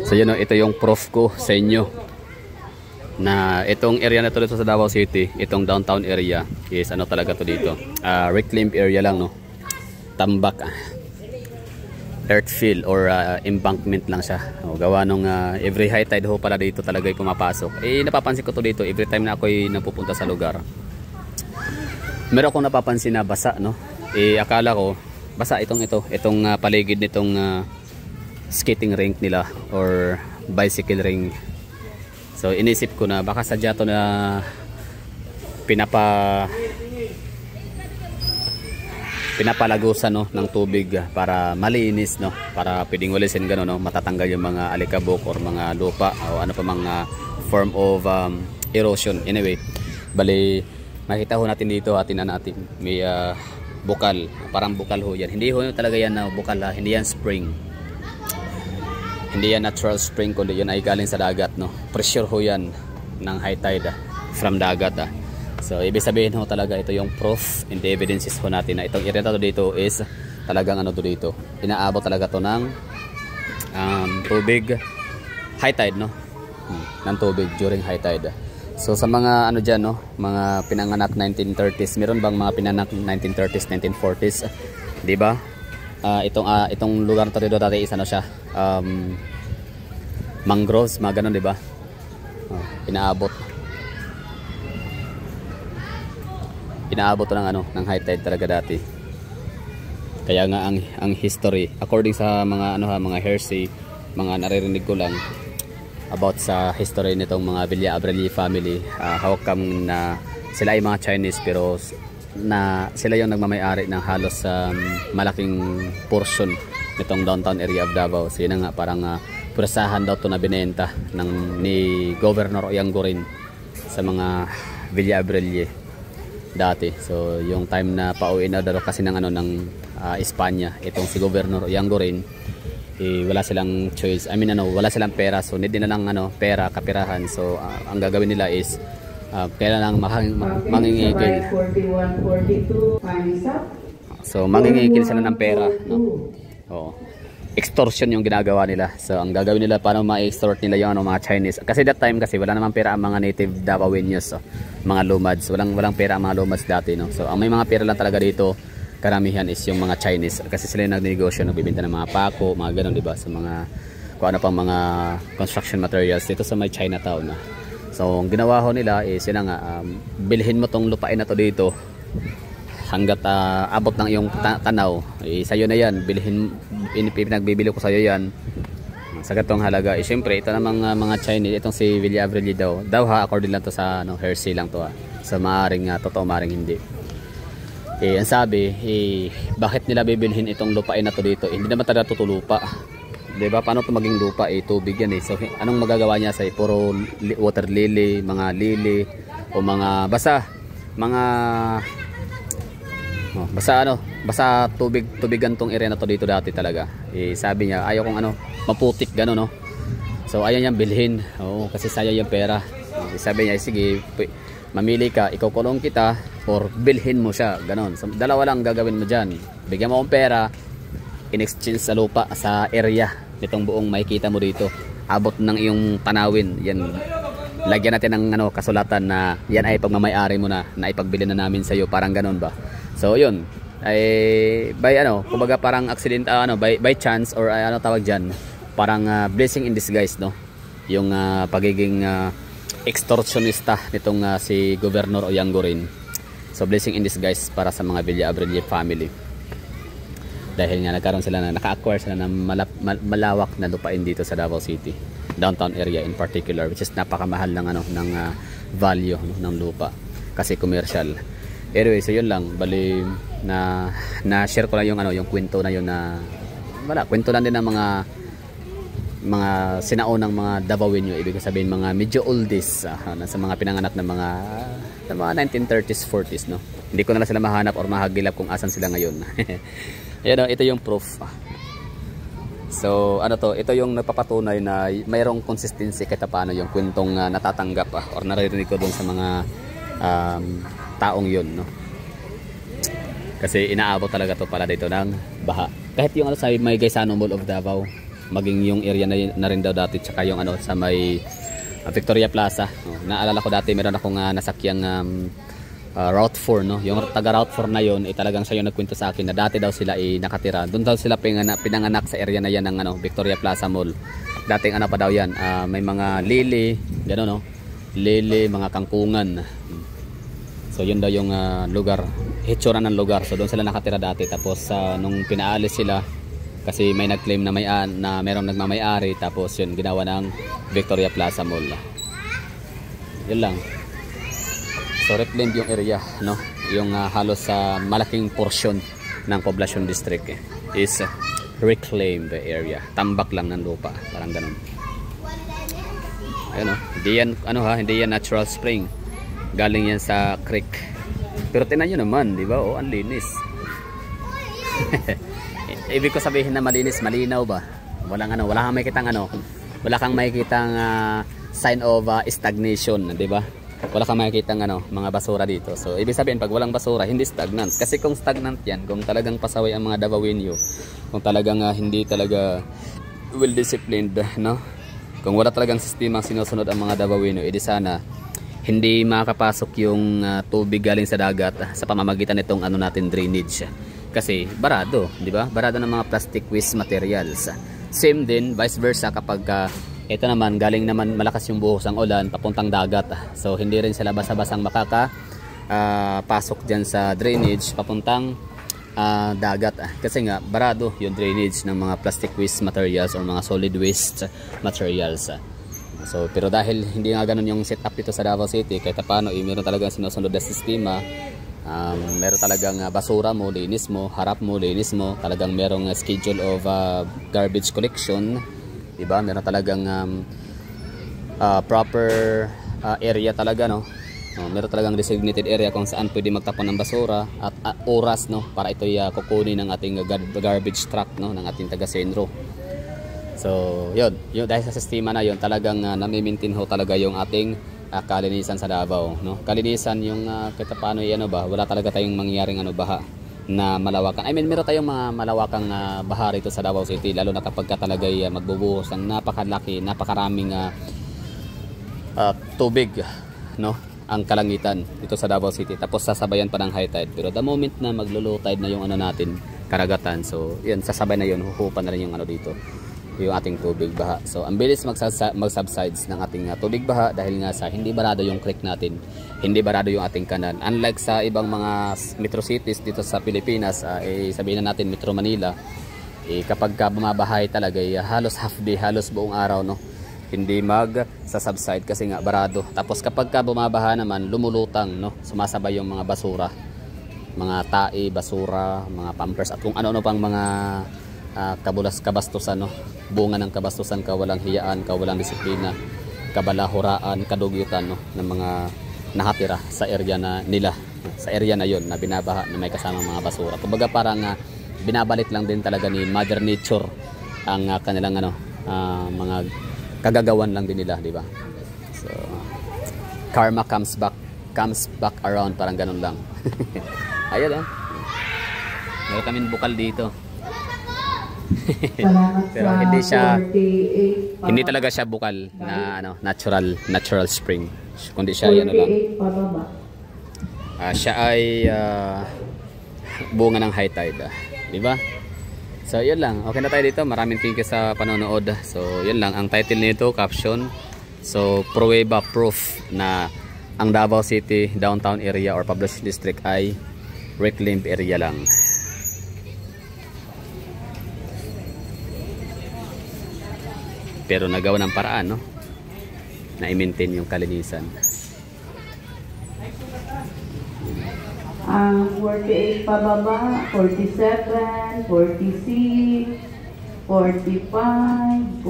So yun, ito yung proof ko sa inyo na itong area na to dito sa Davao City, itong downtown area is ano talaga to dito, reclaimed area lang, no, tambak, earthfill or embankment lang siya. Gawa nung every high tide ho pala dito talaga ay pumapasok. Napapansin ko to dito every time na ako'y napupunta sa lugar. Meron akong napapansin na basa, no. Akala ko basa itong paligid nitong skating rink nila or bicycle ring. So inisip ko na baka sadya to na pinapalagusan, no, ng tubig para malinis, no, para pwedeng walisin gano'n, no, matatanggal yung mga alikabok or mga lupa o ano pa mga form of erosion. Anyway, bali makita ho natin dito, natin may bukal, parang bukal ho yan. Hindi ho talaga yan na bukal, hindi yan spring. Hindi yan natural spring, kundi yun ay galing sa dagat, no. Pressure ho yan ng high tide from dagat. So ibig sabihin ho talaga ito yung proof and the evidences ho natin na itong area to dito is talagang ano to dito. Inaabot talaga to ng tubig, high tide, no. Ng tubig during high tide. So sa mga ano dyan, no, mga pinanganak 1930s, meron bang mga pinanganak 1930s, 1940s, di ba? Itong lugar to dito dati is ano siya, mangroves, mga ganun, di ba? Inaabot to ng ano, ng high tide talaga dati. Kaya nga ang history according sa mga ano mga hearsay, mga naririnig ko lang about sa history nitong mga Villa Abreli family, how come na sila ay mga Chinese pero na sila yung nagmamay-ari ng halos malaking portion nitong downtown area of Davao. So yun nga, parang purasahan daw to na binenta ni Governor Oyangurin sa mga Villa Abreli dati. So yung time na pauwi na daw kasi ng ano ng Espanya itong si Governor Oyangurin, wala silang choice. I mean wala silang pera, so need din na lang pera, kapirahan. So ang gagawin nila is kailangan mangingigil. So mangingigil sila ng pera, no? Oo. Extortion yung ginagawa nila. So ang gagawin nila, paano ma-extort nila yung mga Chinese. Kasi that time kasi wala namang pera ang mga native Davaoenos, so, mga lumads. Walang pera ang mga lumads dati, no. So ang may mga pera lang talaga dito, karamihan is yung mga Chinese. Kasi sila yung nagnegosyo, nagbibenta ng mga pako, mga ganun, di ba? Sa mga kung ano pang mga construction materials dito sa may Chinatown. So ang ginawa ho nila is yun nga, bilhin mo tong lupain na to dito hanggat abot ng iyong tanaw, sa'yo na yan, pinagbibili ko sa'yo yan sa gatong halaga. Siyempre ito namang mga Chinese, itong si Villa Abreli daw according lang to sa hearsay lang to so maaring totoo, maaring hindi. Ang sabi, bakit nila bibilhin itong lupain na to dito? Hindi naman talaga tutulupa, diba? Paano ito maging lupa? Tubig yan. So anong magagawa niya sa puro water lily, mga lily o mga basa tubigan tong area na to dito dati talaga. Sabi niya ayaw kong maputik gano'n, no. So ayaw niyang bilhin, kasi sayang yung pera. Sabi niya sige, mamili ka, ikaw kulong kita or bilhin mo siya, gano'n. So dalawa lang gagawin mo dyan, bigyan mo akong pera in exchange sa lupa, sa area nitong buong makikita mo dito, abot ng iyong tanawin yan. Lagyan natin ng kasulatan na yan ay pagmamay-ari mo na ipagbili na namin sa iyo, parang gano'n ba. So yun ay by kumbaga parang accident, by chance or tawag diyan, parang blessing in disguise, no, yung pagiging extortionista nitong si Governor Oyangurin. So blessing in disguise para sa mga Villa Abreli family, dahil nga nagkaroon sila naka-acquire sila ng malawak na lupain dito sa Davao City downtown area in particular, which is napakamahal ng value ng lupa kasi commercial. Anyway, so yun lang, bali na-share ko lang yung kwento na yun, na kwento lang din ng mga sinaunang mga Davaoenyo, ibig sabihin mga medyo oldies, sa mga pinanganak ng mga 1930s, 40s, no. Hindi ko na lang sila mahanap or mahagilap kung asan sila ngayon. Ayan, ito yung proof. So ito yung nagpapatunay na mayroong consistency kahit paano yung kwentong natatanggap or naririnig ko doon sa mga taong yun, no. Kasi inaabot talaga to pala dito ng baha. Kahit yung sa may Gaisano Mall of Davao, maging yung area na rin daw dati, tsaka yung ano sa may Victoria Plaza. Naalala ko dati meron akong nasakyang Route 4, no? Yung taga Route 4 na yon, talagang siya yung nagkwento sa akin na dati daw sila nakatira. Doon daw sila pinanganak sa area na yan ng Victoria Plaza Mall. Dating pa daw yan, may mga lili, gano'n, no? Lili, mga kangkungan. So yun daw yung lugar, hitsura ng lugar. So doon sila nakatira dati. Tapos nung pinaalis sila, kasi may nag-claim na na merong nagmamay-ari, tapos yun ginawa ng Victoria Plaza Mall. Yun lang. So reclaimed yung area, no? Yung halos malaking portion ng Poblacion District is reclaimed area. Tambak lang ng lupa, parang ganun. Ayun, hindi yan hindi yan natural spring. Galing yan sa creek. Pero tingnan niyo naman, di ba? Ang linis. Ibig ko sabihin na malinis, malinaw ba? Wala kang makikitang sign of stagnation, di ba? Wala kang makikitang mga basura dito. So ibig sabihin pag walang basura, hindi stagnant. Kasi kung stagnant yan, kung talagang pasaway ang mga Davaoenyo, kung talagang hindi talaga well disciplined, no? Kung wala talagang sistema sinusunod ang mga Davaoenyo, edi sana hindi makakapasok yung tubig galing sa dagat sa pamamagitan nitong natin drainage. Kasi barado, di ba? Barado ng mga plastic waste materials. Same din vice versa kapag ito naman galing naman malakas yung buhos ng ulan papuntang dagat. So hindi rin sila basa-basang pasok diyan sa drainage papuntang dagat. Kasi nga barado yung drainage ng mga plastic waste materials or mga solid waste materials. So pero dahil hindi nga ganun yung setup dito sa Davao City, kahit paano meron talagang sinusunod na sistema. Meron talagang basura mo, linis mo, harap mo, linis mo. Talagang merong schedule of garbage collection, diba? Meron talagang proper area talaga, no? Meron talagang designated area kung saan pwede magtapon ng basura at oras, no, para ito kukunin ng ating garbage truck, no, ng ating taga-Senro. So yun dahil sa sistema na yun, talagang nami-maintain ho talaga yung ating kalinisan sa Davao, no? Kalinisan yung kahit paano wala talaga tayong mangyaring baha na malawakan. I mean, meron tayong mga malawakang baha rito sa Davao City, lalo na kapag talagay magbubuhos ng napakaraming tubig, no? Ang kalangitan dito sa Davao City, tapos sasabayan pa ng high tide. Pero the moment na maglo-low tide na yung natin, karagatan, so yun, sasabay na yun, huhupan na rin yung dito, yung ating tubig baha. So ang bilis mag-subsides ng ating tubig baha dahil nga sa hindi barado yung creek natin, hindi barado yung ating kanal. Unlike sa ibang mga metro cities dito sa Pilipinas, sabihin na natin Metro Manila, kapag bumabahay talaga halos half day, halos buong araw, no, hindi mag-subside kasi nga barado. Tapos kapag bumabaha naman, lumulutang, no, sumasabay yung mga basura, mga tae, basura, mga pampers at kung ano-ano pang mga kabastusan, no? Bunga ng kabastusan, kawalang hiyaan, kawalang disiplina, kabalahuraan, kadugyutan, no, ng mga nakatira sa area nila, sa area na yon na binabaha, na may kasamang mga basura. Kumbaga parang binabalik lang din talaga ni Mother Nature ang kanilang mga kagagawan lang din nila, di ba? So karma comes back around, parang ganun lang. Ayun, meron kaming bukal dito. Pero hindi talaga siya bukal na natural spring, kundi siya lang. Siya ay bunga ng high tide, di ba? So yun lang, okay na tayo dito. Maraming thank you sa panonood. So yun lang ang title nito, caption. So pruweba, proof na ang Davao City downtown area or Poblacion District ay reclaimed area lang. Pero nagawa ng paraan, no, na i-maintain yung kalinisan. 48 pababa, 47, 46, 45,